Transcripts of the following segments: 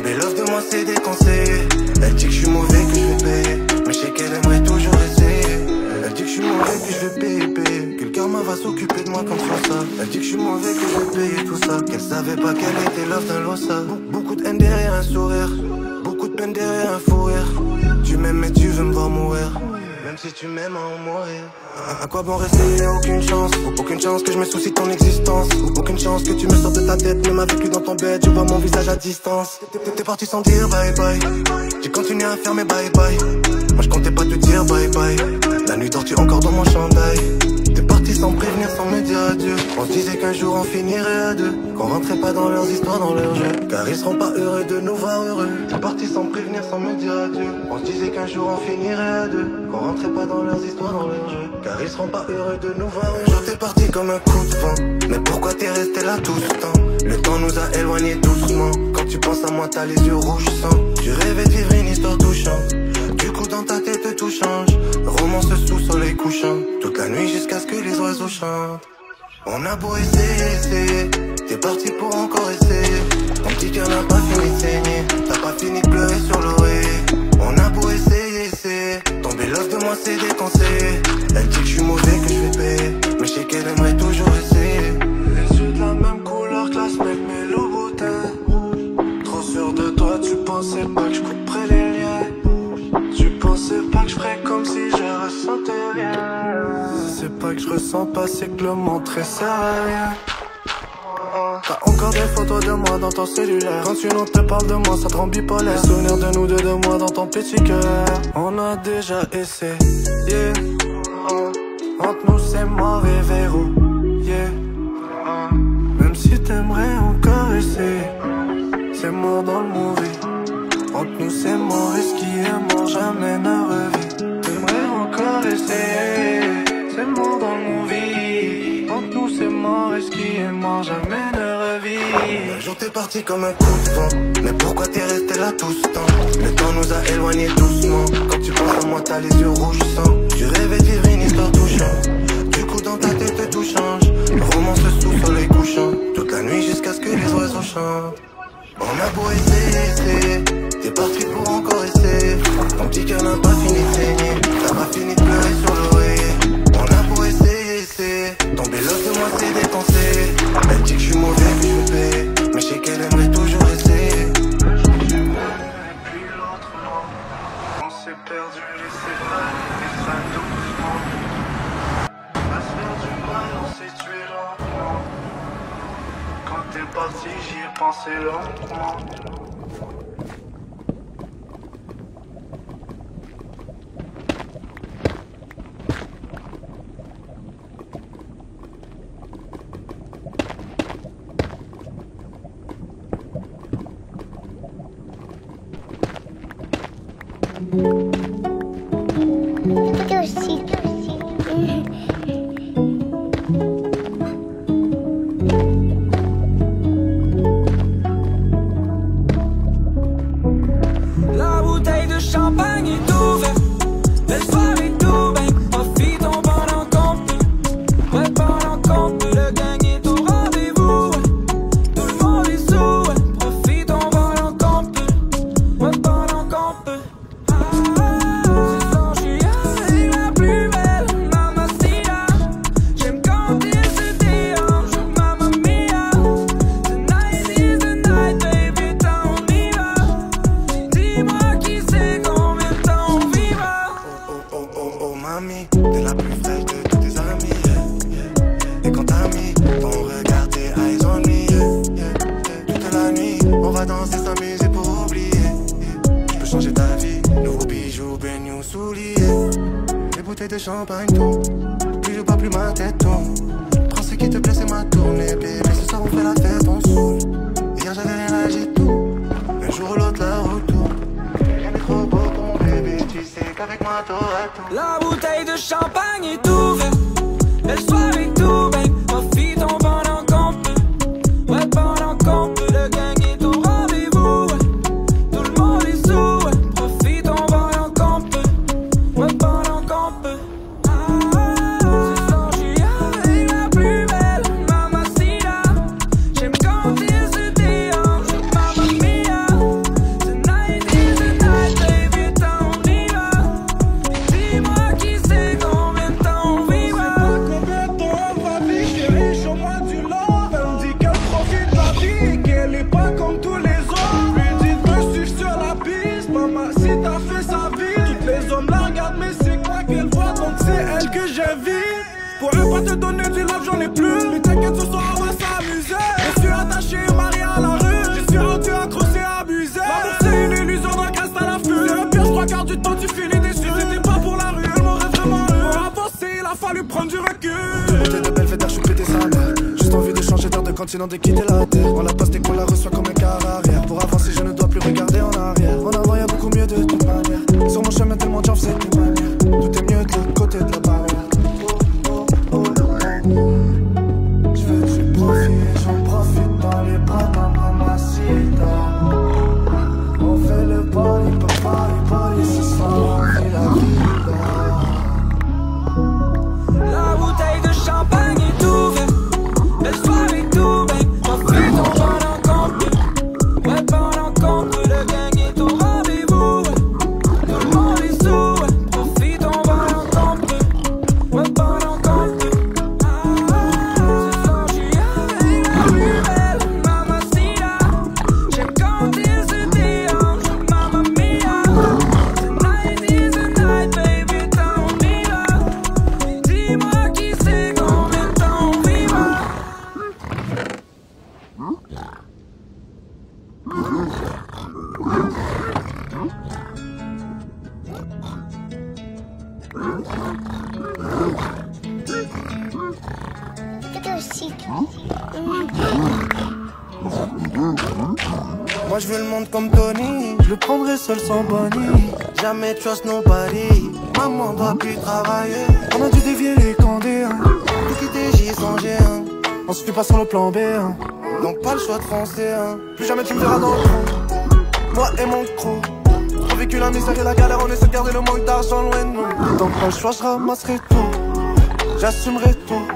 Tomber love de moi c'est déconseillé. Elle dit que je suis mauvais, que je vais payer, mais je sais qu'elle aimerait toujours essayer. Elle dit que je suis mauvais, que je vais payer. Que le karma va s'occuper de moi comme ça. Elle dit que je suis mauvais, que je vais payer tout ça. Qu'elle savait pas qu'elle était love d'un losa. Beaucoup de haine derrière un sourire, beaucoup de peine derrière un fou rire. Tu m'aimes mais tu veux me voir mourir. Même si tu m'aimes à en mourir. À quoi bon rester, aucune chance que je me soucie de ton existence. Aucune chance que tu me sortes de ta tête. Même avec lui dans ton bed, je vois mon visage à distance. T'es parti sans dire bye bye. J'ai continué à faire mes bye bye. Moi je comptais pas te dire bye bye. La nuit dors-tu encore dans mon chandail. T'es parti sans prévenir, sans me dire adieu. On se disait qu'un jour on finirait à deux, qu'on rentrait pas dans leurs histoires, dans leur jeu, car ils seront pas heureux de nous voir heureux. T'es parti sans prévenir, sans me dire adieu. On se disait qu'un jour on finirait à deux, qu'on rentrait pas dans leurs histoires, dans leur jeu, car ils seront pas heureux de nous voir heureux. T'es parti comme un coup de vent, mais pourquoi t'es resté là tout ce temps? Le temps nous a éloignés doucement. Quand tu penses à moi t'as les yeux rouges sang. Tu rêvais de vivre une histoire touchante. Du coup dans ta tête tout change. Romance sous soleil couchant, toute la nuit jusqu'à ce que les oiseaux chantent. On a beau essayer, t'es parti pour encore essayer. Ton petit cœur n'a pas fini de saigner, t'as pas fini de pleurer sur l'oreiller. On a beau essayer, tomber love de moi c'est déconseillé. Elle dit que je suis mauvais, que je vais payer, mais je sais qu'elle aimerait toujours essayer. Les yeux de la même couleur que la semaine, mais le boutin. Trop sûr de toi, tu pensais pas que je couperais les liens. Tu pensais pas que je ferais comme si je ressentais rien. C'est pas que je ressens pas, c'est que le montrer sert à rien. T'as encore des photos de moi dans ton cellulaire. Quand une autre te parle de moi, ça te rend bipolaire. Les souvenirs de nous deux, de moi dans ton petit cœur. On a déjà essayé, entre nous c'est mort et verrouillé. Même si t'aimerais encore essayer, c'est mort dans le movie. Entre nous c'est mort et ce qui est mort jamais ne revit. T'aimerais encore essayer, c'est mort dans le movie. Entre nous c'est mort et ce qui est mort jamais ne revit. Un jour t'es parti comme un coup de vent, mais pourquoi t'es resté là tout ce temps? Le temps nous a éloignés doucement. Quand tu penses à moi t'as les yeux rouges sang. Tu rêvais de vivre une histoire touchante. Du coup dans ta tête tout change. Romance sous soleil couchant, toute la nuit jusqu'à ce que les oiseaux chantent. On a beau essayer, t'es parti pour encore essayer. Ton petit cœur n'a pas fini de saigner, t'as pas fini de pleurer sur l'oreiller. On a beau essayer, tomber love de moi c'est déconseillé. Elle dit que je suis mauvais, que je vais payer, mais je sais qu'elle aimerait toujours essayer. Et puis l'autre non, on s'est perdu, laissé faire, et ça doucement. On va se faire du mal, on s'est tué lentement. Quand t'es parti, j'y ai pensé lentement. La bouteille de champagne est ouverte, belle soirée tout bang. Profitons pendant qu'on peut, ouais pendant qu'on peut. Le gang est au rendez-vous, ouais. Tout le monde est sous, ouais. Profitons pendant qu'on peut, ouais pendant qu'on peut. Ce soir j'suis avec la plus belle, mamacita. J'aime quand il se déhanche, mamma mia. Tonight is the night, baby, on y va. Dis-moi qui sait combien de temps on vivra. Oh mamie, t'es la plus fraîche de tous tes amis, Et quand t'as mis ton regard, tes eyes on me, Toute la nuit, on va danser, s'amuser pour oublier, Je peux changer ta vie, nouveaux bijoux, brand new souliers. Les bouteilles de champagne tournent, plus je bois plus ma tête tourne. Prends ce qui te plaît, c'est ma tournée, bébé. Ce soir on fait la fête, on saoule. Hier j'avais rien, là j'ai tout. Un jour ou l'autre la retour. Rien n'est trop beau pour mon bébé, tu sais qu'avec moi t'auras tout. La bouteille de champagne est ouverte, belle soirée tout bang. Profitons pendant qu'on peut, ouais pendant qu'on peut. Le gang est au rendez-vous, ouais. Tout le monde est sous, ouais. Profitons pendant qu'on peut, ouais pendant qu'on peut. Ce soir j'suis avec la plus belle, mamacita. J'aime quand il se déhanche, mamma mia. pas te donner du love, j'en ai plus. Mais t'inquiète, ce soir on va s'amuser. Je suis attaché, marié à la rue. Je suis rendu accroché, abusé. L'amour c'est une illusion, donc reste à l'affût. Le pire, 3/4 du temps tu finis déçu. C'était pas pour la rue, elle m'aurait vraiment eu. Pour avancer, il a fallu prendre du recul. De monter de belles fêtes, je suis pété sa mère. Juste envie de changer d'heure, de continent, de quitter la terre. On la passe dès qu'on la reçoit comme un quart arrière. Pour avancer, je ne dois plus regarder en arrière. En avant, y'a beaucoup mieux de toute manière. Sur mon chemin, tellement de gens, c'est une manière. Tout est mieux de l'autre côté de la barrière. Je veux que tu profites, j'en profite dans les bras de ma mamacita. On fait le body, papa, et ce soir, on vit la vida. La bouteille de champagne est ouverte. Le soir est tout bang. Profitons pendant qu'on peut. Ouais, pendant qu'on peut. Le gang est au rendez-vous. Tout le monde est sous. Profitons pendant qu'on peut. Ouais, pendant qu'on peut. Ce soir j'suis avec la plus belle mamacita. J'aime quand il se déhanche, mamma mia. Tonight is the night, baby, tell me là. Dis-moi qui sait combien de temps on vivra. Moi je veux le monde comme Tony, je le prendrai seul sans Bonnie. Jamais trust nobody, maman doit plus travailler. On a dû dévier les candés, hein. Tout quitter j'y ai songé, hein. On se fait pas sur le plan B, hein. Donc pas le choix de foncer, hein. Plus jamais tu me verras dans le trou, moi et mon crew. Trop vécu la misère et la galère, on essaie de garder le manque d'argent loin de nous. Donc pas le choix, je ramasserai tout, j'assumerai tout.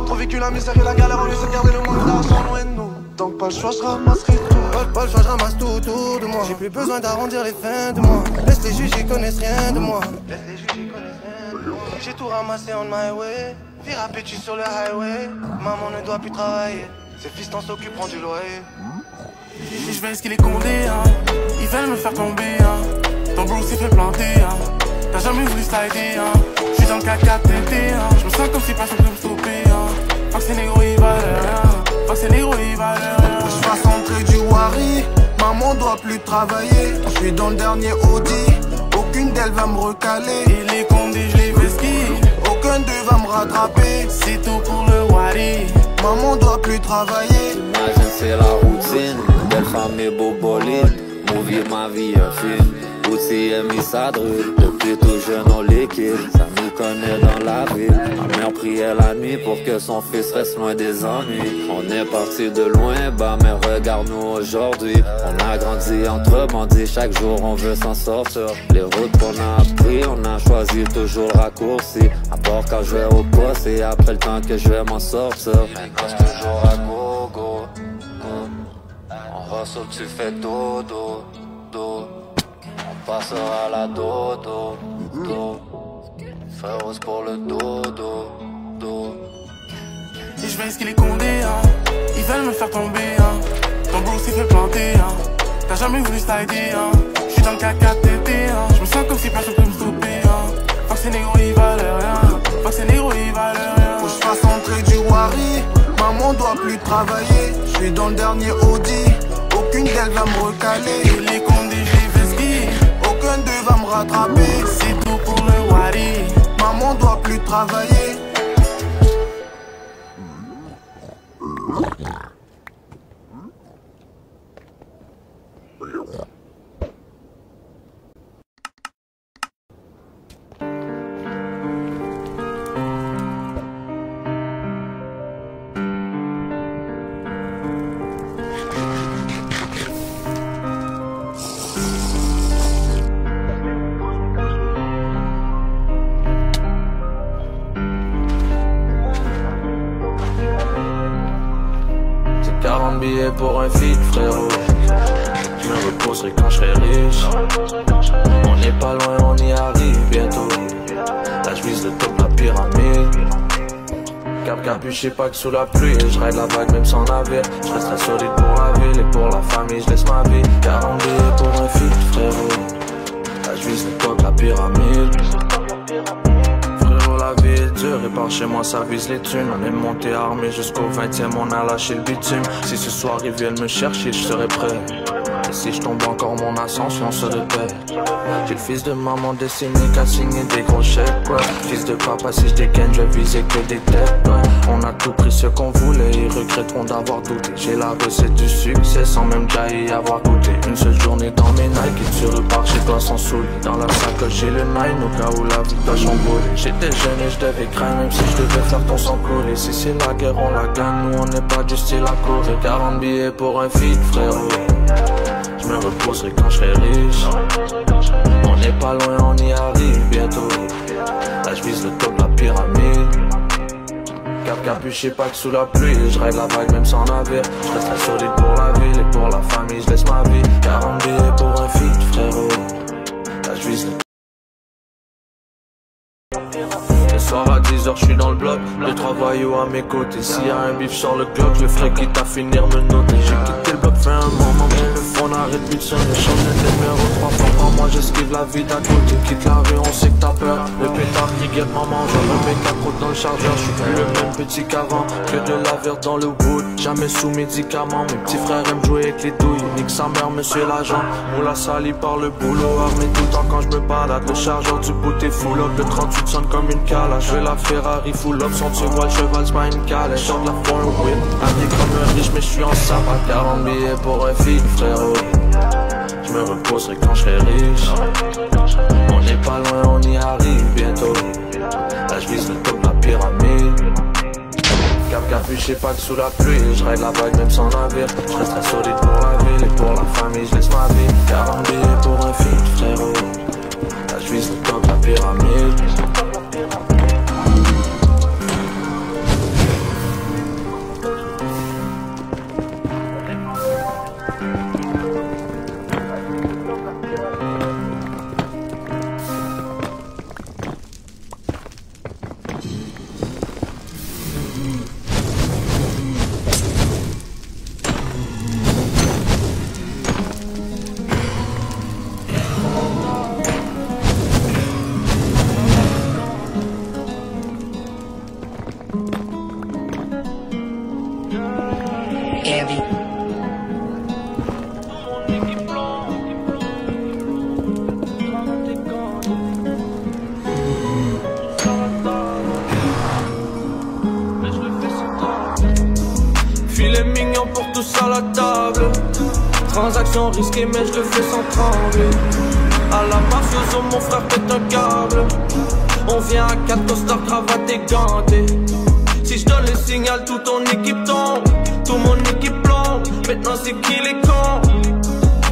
Trop vécu la misère et la galère, on essaie de garder le manque d'argent loin de nous. Donc pas le choix, je ramasserai tout. Pas le choix, je ramasse tout autour de moi. J'ai plus besoin d'arrondir les fins de mois. Laisse les juges, ils connaissent rien de moi. Laisse les juges, ils connaissent rien de moi. J'ai tout ramassé on my way. Vire à pétu sur le highway. Maman ne doit plus travailler. Ses fistons s'occuperont du loyer. Et je vais ce qu'il est condé, hein. Ils veulent me faire tomber, hein. Ton bro s'est fait planter, hein. T'as jamais voulu slider, hein. J'suis dans le caca tété, hein. J'me sens comme si personne peut me stopper, hein. Fuck ces négros, ils valent rien. Fuck ces négros, ils valent rien. Faut que je fasse entrer du Wari. Maman doit plus travailler. J'suis dans le dernier Audi. Aucune d'elles va me recaler. Et les condés, j'les fais ski. Aucun d'eux va me rattraper. C'est tout pour le Wari. Maman doit plus travailler. T'imagines c'est la routine. Belle femme et beau bolide. Movie ma vie un film. Outil a mis sa drôle. Depuis tout jeune on l'équipe. Ça nous connaît dans la ville. Ma mère priait la nuit pour que son fils reste loin des ennuis. On est parti de loin, bah mais regarde-nous aujourd'hui. On a grandi entre bandits, chaque jour on veut s'en sortir. Les routes qu'on a appris, on a choisi toujours le raccourci. À part quand je vais au poste et après le temps que je vais m'en sortir. Maintenant c'est toujours à go, go, go. On ressort, tu fais dodo, do. On passera la dodo, do. Frérot pour le dodo, do. Et je vais ce qu'il est condé, hein. Ils veulent me faire tomber, hein. Ton bro s'est fait planter, hein. T'as jamais voulu slider, hein. J'suis dans le caca tété, hein. J'me sens comme si personne peut me stopper, hein. Fuck ces négros, ils valent rien. Fuck ces négros, ils valent rien. Faut que je fasse entrer du Wari. Maman doit plus travailler. J'suis dans le dernier Audi. Aucune d'elles va me recaler. Et les condés, j'les fais ski. Aucun d'eux va me rattraper. C'est tout pour le Wari. Maman doit plus travailler. Billets pour un feat, frérot. Je me reposerai quand je serai riche. On n'est pas loin, on y arrive bientôt. Là je vise le top, la pyramide. Cap capuché, pas que sous la pluie. Je ride la vague même sans navire. Je resterai solide pour la ville et pour la famille, je laisse ma vie. 40 billets pour un feat, frérot. Là je vise le top, la pyramide. Frérot, la vie est dure et par chez moi ça vise les thunes. On est monté armé jusqu'au 20e, on a lâché le bitume. Si ce soir ils viennent me chercher, je serai prêt. Et si je tombe encore, mon ascension se répète. J'ai le fils de maman destiné qu'à signer des gros chèques, ouais. Fils de papa, si je dégaine, je vais viser que des têtes, ouais. On a tout pris ce qu'on voulait, ils regretteront d'avoir douté. J'ai la recette du succès sans même déjà y avoir goûté. Une seule journée dans mes Nike et tu repars chez toi sans souliers. Dans la sacoche j'ai le 9 au cas où la vie doit chambouler. J'étais jeune et je devais craindre même si je devais faire ton sang couler. Si c'est la guerre on la gagne, nous on n'est pas du style à courir. 40 billets pour un feat frérot. Je me reposerai quand je serai riche. On n'est pas loin, on y arrive bientôt. Là je vise le top de la pyramide. Cap capuché, pas que sous la pluie. Je règle la vague même sans navire. Je resterai solide pour la ville et pour la famille, je laisse ma vie. 40 billets pour un feat frérot. Là je vise le le soir à 10h je suis dans le bloc, 2-3 voyous à mes côtés. S'il y a un bif sur le clock, je ferai quitte à finir me noter. J'ai quitté le bloc, fait un moment, mais le fond n'arrête plus de sonner. Change de numéro 3 fois par mois, j'esquive la vie d'à côté. Quitte la rue, on sait que t'as peur. Le pétard qui guette maman, je remets 4 côtes dans le chargeur. Je suis plus le même petit qu'avant, que de la verte dans le wood. Jamais sous médicaments, mes petits frères aiment jouer avec les douilles. Nique sa mère, monsieur l'agent. Moula sali par le boulot, armé tout le temps quand je me balade. Le chargeur du bout est full up, le 38 sonne comme une calage. Je veux la Ferrari full up, sans tu vois le cheval, c'est pas une calèche. Sors de la fois un whip, habillé comme un riche mais je suis en sapin. 40 billets pour un feat frérot. Je me reposerai quand je serai riche. On n'est pas loin, on y arrive bientôt. Là je vise le top de la pyramide. Cap capuché, pas que sous la pluie. Je règle la vague même sans navire. Je resterai solide pour la ville et pour la famille, je laisse ma vie. 40 billets pour un feat frérot. Là je vise le top de la pyramide. Filet mignon pour tous à la table. Transaction risquée mais je le fais sans trembler. À la mafioso mon frère pète un câble. On vient à 4 costards, cravate et gantés. Si je donne le signal tout ton équipe tombe. Tout mon équipe plombe. Maintenant c'est qui les cons.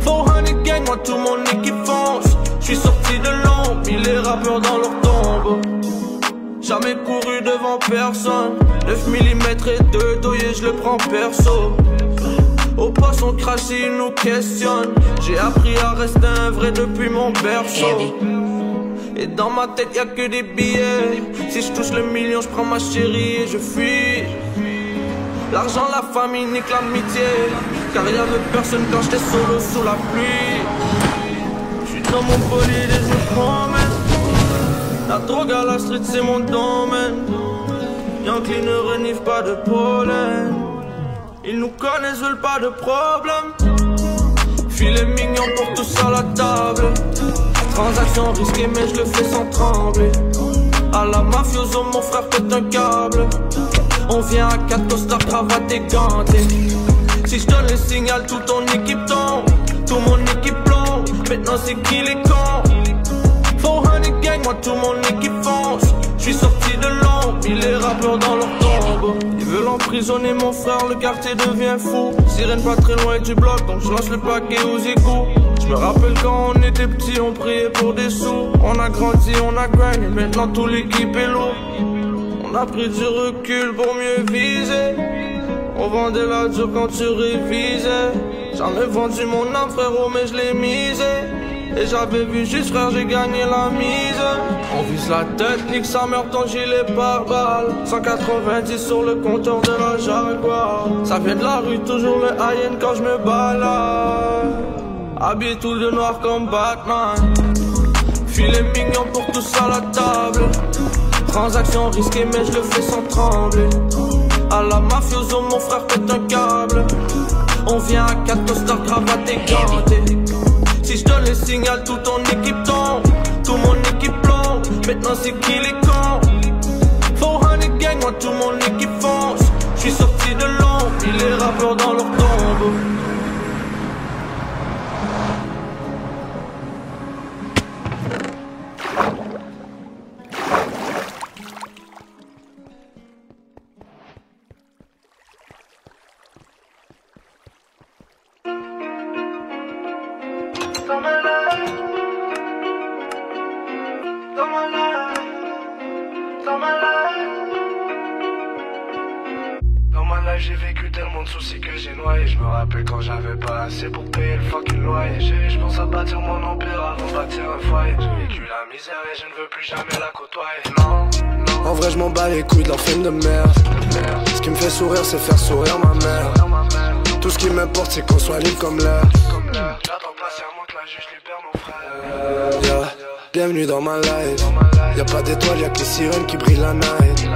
400 gang, moi tout mon équipe fonce. J'suis sorti de l'ombre, mis les rappeurs dans leur tombe. Jamais couru devant personne. 9 mm et 2 doyers, je le prends perso. Au poste on crache et ils nous questionnent. J'ai appris à rester un vrai depuis mon berceau. Et dans ma tête y'a que des billets. Si je touche le million, je prends ma chérie et je fuis. L'argent, la famille, nique l'amitié. Car y'avait personne quand j'étais solo sous la pluie. J'suis dans mon bolide et je me promène. La drogue à la street c'est mon domaine. Yankee ne renifle pas de pollen. Ils nous connaissent, veulent pas de problème. Filet mignon pour tous à la table. Transaction risquée mais je le fais sans trembler. À la mafioso mon frère pète un câble. On vient à 4 costards, cravate et gantés. Si je donne le signal tout ton équipe tombe. Tout mon équipe plombe. Maintenant c'est qui les cons. 400 gang, moi tout mon équipe fonce. J'suis sorti de l'ombre, mis les rappeurs dans leur tombe. Ils veulent emprisonner mon frère, le quartier devient fou. Sirène pas très loin du bloc, donc je lance le paquet aux égouts. Je me rappelle quand on était petits, on priait pour des sous. On a grandi, on a grind, et maintenant tout l'équipe est lourd. On a pris du recul pour mieux viser. On vendait la dure quand tu révisais. J'en ai vendu mon âme frérot, mais je l'ai misé. Et j'avais vu juste frère, j'ai gagné la mise. On vise la tête, nique sa mère, ton gilet par balle. 190 sur le compteur de la Jaguar. Ça vient de la rue, toujours le high-end quand je me balade. Habillé tout de noir comme Batman. Filet mignon pour tous à la table. Transaction risquée mais je le fais sans trembler. À la mafioso mon frère pète un câble. On vient à 4 costards cravatés gantés. Si je donne le signal tout ton équipe tombe. Tout mon équipe plombe. Maintenant c'est qui les cons. 400 gang moi tout mon équipe fonce. J'suis sorti de l'ombre, puis les rappeurs dans leur tombe. J'ai vécu tellement de soucis que j'ai noyé. Je me rappelle quand j'avais pas assez pour payer le fucking loyer. Je pense à bâtir mon empire avant de bâtir un foyer. J'ai vécu la misère et je ne veux plus jamais la côtoyer. Non, en vrai je m'en bats les couilles de leur film de merde. Ce qui me fait sourire c'est faire sourire ma mère. Tout ce qui m'importe c'est qu'on soit libre comme l'air. J'attends patiemment que la juge libère mon frère. Yeah, bienvenue dans ma life. Y'a pas d'étoiles, y'a que les sirènes qui brillent la night.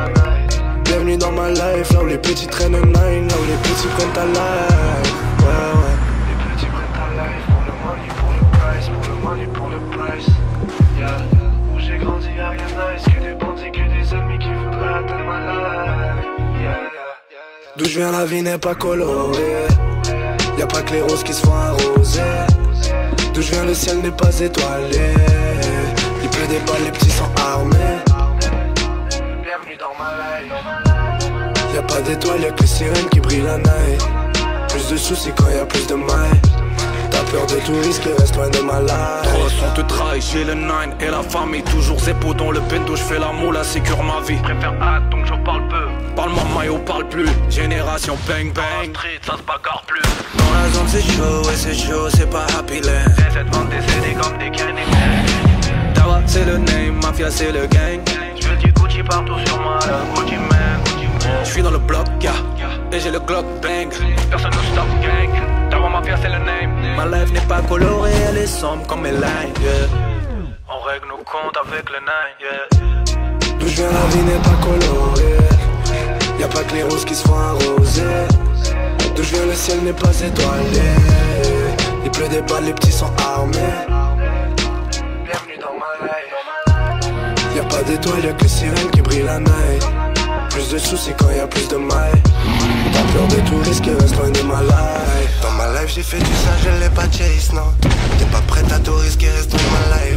Bienvenue dans ma life, là où les petits traînent nine, là où les petits prennent ta life. Ouais, ouais. Les petits prennent ta life pour le money, pour le price, pour le money, pour le price. Yeah, où j'ai grandi y'a rien de nice, que des bandits, que des ennemis qui voudraient atteindre ma life. Yeah, d'où je viens la vie n'est pas colorée. Y'a pas que les roses qui se font arroser. D'où je viens le ciel n'est pas étoilé. Il pleut des balles, les petits sont armés. Bienvenue dans ma life. Y'a pas d'étoiles, y'a que les sirènes qui brillent la night. Plus de soucis quand y'a plus de mailles. T'as peur de tout risque, reste loin de ma life. Trop on te trahit, j'ai le 9 et la famille. Toujours zépo dans le bendo, j'fais la moula, sécure ma vie. Préfère hâte donc je parle peu. Parle-moi maillot, parle plus. Génération bang bang. Street, ça se bagarre plus. Dans la zone c'est chaud, et c'est chaud, c'est pas happy land. C'est cette vente décédée comme des Candyman. Tawa c'est le name, mafia c'est le gang. J'veux du Gucci partout sur moi, le Gucci man. J'suis dans le bloc, yeah, et j'ai le Glock bang. Personne nous stop gang. Tawa mafia c'est le name. Ma life n'est pas colorée, elle est sombre comme mes lines, yeah. On règle nos comptes avec le 9, yeah. D'où je viens la vie n'est pas colorée. Y'a pas que les roses qui se font arroser. D'où je viens le ciel n'est pas étoilé. Il pleut des balles, les petits sont armés. Bienvenue dans ma life. Y'a pas d'étoiles, y'a que les sirènes qui brillent la night. Plus de soucis quand y'a plus de mailles. T'as peur de tout risque, reste loin de ma life. Dans ma life j'ai fait du sage, je l'ai pas chase, non. T'es pas prête à tout risquer, reste loin de ma life.